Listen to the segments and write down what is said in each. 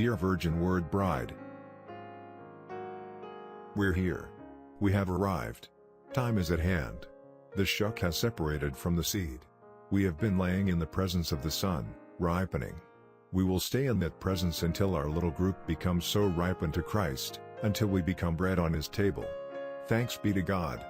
Dear Virgin Word Bride, we're here. We have arrived. Time is at hand. The shuck has separated from the seed. We have been laying in the presence of the Son, ripening. We will stay in that presence until our little group becomes so ripened to Christ, until we become bread on His table. Thanks be to God.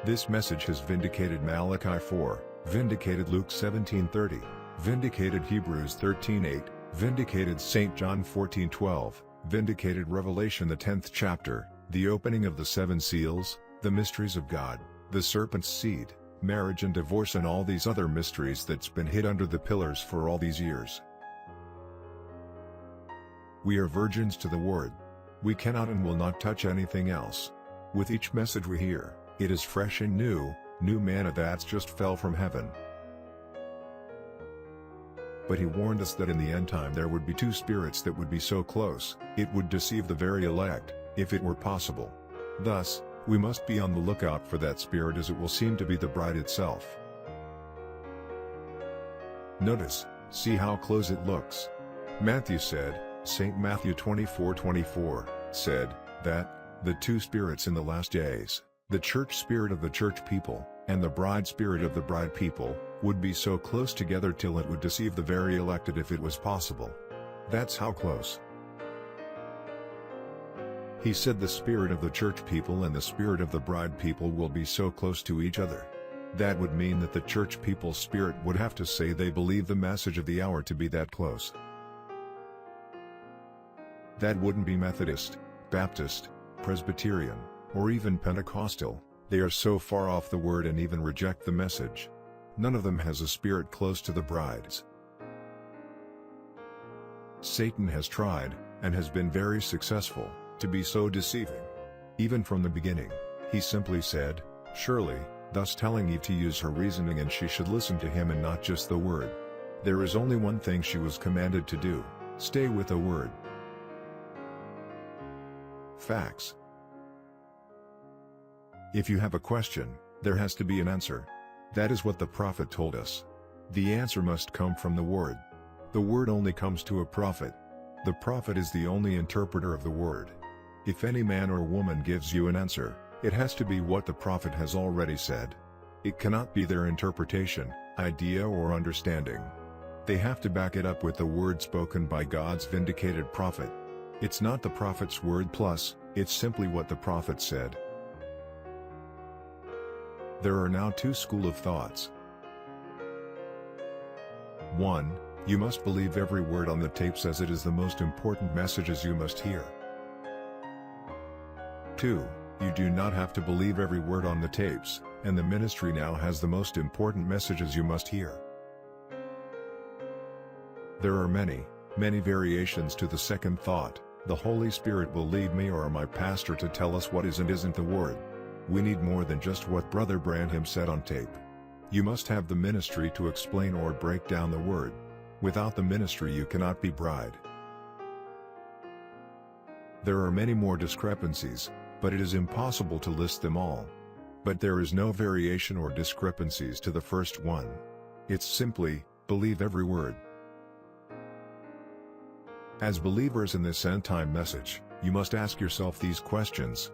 This message has vindicated Malachi 4, vindicated Luke 17:30, vindicated Hebrews 13:8, vindicated St. John 14:12, vindicated Revelation the 10th chapter, the opening of the 7 seals, the mysteries of God, the serpent's seed, marriage and divorce, and all these other mysteries that's been hid under the pillars for all these years. We are virgins to the Word. We cannot and will not touch anything else. With each message we hear, it is fresh and new manna that's just fell from heaven. But He warned us that in the end time there would be 2 spirits that would be so close, it would deceive the very elect, if it were possible. Thus, we must be on the lookout for that spirit, as it will seem to be the bride itself. Notice, see how close it looks. Matthew said, St. Matthew 24:24, said, that, the 2 spirits in the last days, the church spirit of the church people, and the bride spirit of the bride people, would be so close together till it would deceive the very elected if it was possible. That's how close. He said the spirit of the church people and the spirit of the bride people will be so close to each other. That would mean that the church people's spirit would have to say they believe the message of the hour to be that close. That wouldn't be Methodist, Baptist, Presbyterian, or even Pentecostal. They are so far off the word and even reject the message. None of them has a spirit close to the bride's. Satan has tried, and has been very successful, to be so deceiving. Even from the beginning, he simply said, surely, thus telling Eve to use her reasoning and she should listen to him and not just the word. There is only one thing she was commanded to do: stay with the word. Facts. If you have a question, there has to be an answer. That is what the prophet told us. The answer must come from the word. The word only comes to a prophet. The prophet is the only interpreter of the word. If any man or woman gives you an answer, it has to be what the prophet has already said. It cannot be their interpretation, idea or understanding. They have to back it up with the word spoken by God's vindicated prophet. It's not the prophet's word plus, it's simply what the prophet said. There are now 2 schools of thoughts. 1. You must believe every word on the tapes, as it is the most important messages you must hear. 2. You do not have to believe every word on the tapes, and the ministry now has the most important messages you must hear. There are many variations to the second thought. The Holy Spirit will lead me or my pastor to tell us what is and isn't the word. We need more than just what Brother Branham said on tape. You must have the ministry to explain or break down the word. Without the ministry you cannot be bride. There are many more discrepancies, but it is impossible to list them all. But there is no variation or discrepancies to the first one. It's simply, believe every word. As believers in this end-time message, you must ask yourself these questions.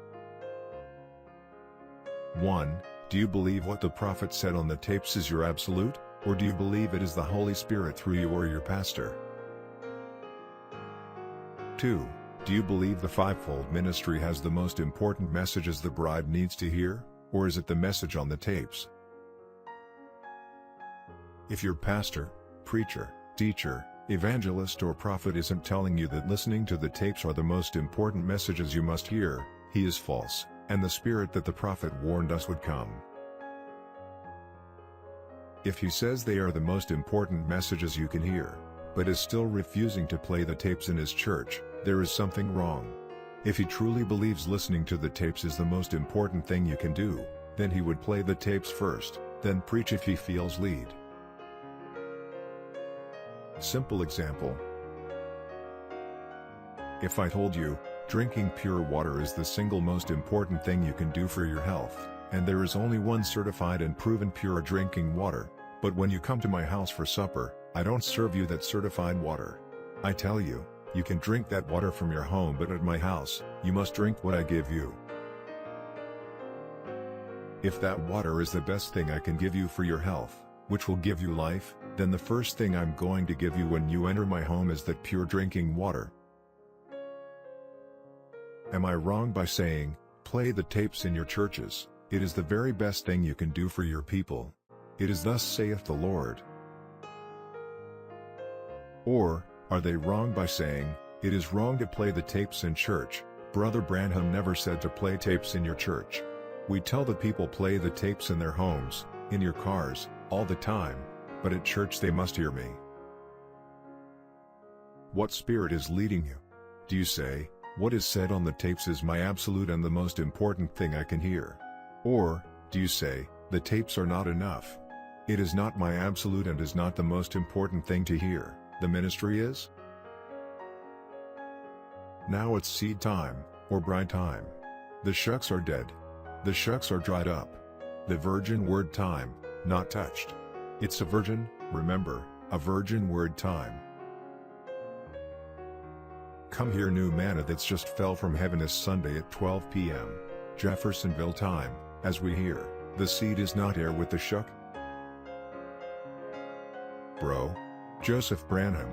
1. Do you believe what the prophet said on the tapes is your absolute, or do you believe it is the Holy Spirit through you or your pastor? 2. Do you believe the fivefold ministry has the most important messages the bride needs to hear, or is it the message on the tapes? If your pastor, preacher, teacher, evangelist or prophet isn't telling you that listening to the tapes are the most important messages you must hear, he is false, and the spirit that the prophet warned us would come. If he says they are the most important messages you can hear, but is still refusing to play the tapes in his church, there is something wrong. If he truly believes listening to the tapes is the most important thing you can do, then he would play the tapes first, then preach if he feels lead. Simple example. If I told you, drinking pure water is the single most important thing you can do for your health, and there is only one certified and proven pure drinking water, but when you come to my house for supper, I don't serve you that certified water. I tell you, you can drink that water from your home, but at my house, you must drink what I give you. If that water is the best thing I can give you for your health, which will give you life, then the first thing I'm going to give you when you enter my home is that pure drinking water. Am I wrong by saying, play the tapes in your churches? It is the very best thing you can do for your people. It is thus saith the Lord. Or, are they wrong by saying, it is wrong to play the tapes in church? Brother Branham never said to play tapes in your church. We tell the people play the tapes in their homes, in your cars, all the time, but at church they must hear me. What spirit is leading you? Do you say, what is said on the tapes is my absolute and the most important thing I can hear? Or, do you say, the tapes are not enough? It is not my absolute and is not the most important thing to hear, the ministry is? Now it's seed time, or bride time. The shucks are dead. The shucks are dried up. The virgin word time, not touched. It's a virgin, remember, a virgin word time. Come here new manna that's just fell from heaven this Sunday at 12 p.m. Jeffersonville time, as we hear, the seed is not air with the shuck. Bro. Joseph Branham.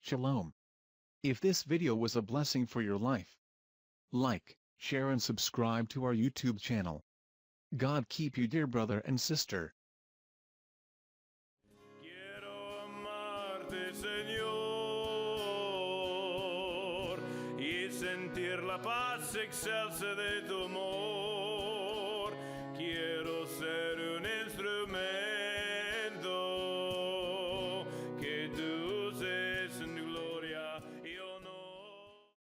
Shalom. If this video was a blessing for your life, like, share and subscribe to our YouTube channel. God keep you, dear brother and sister. Quiero amarte, Señor, y sentir la paz excelsa de tu amor.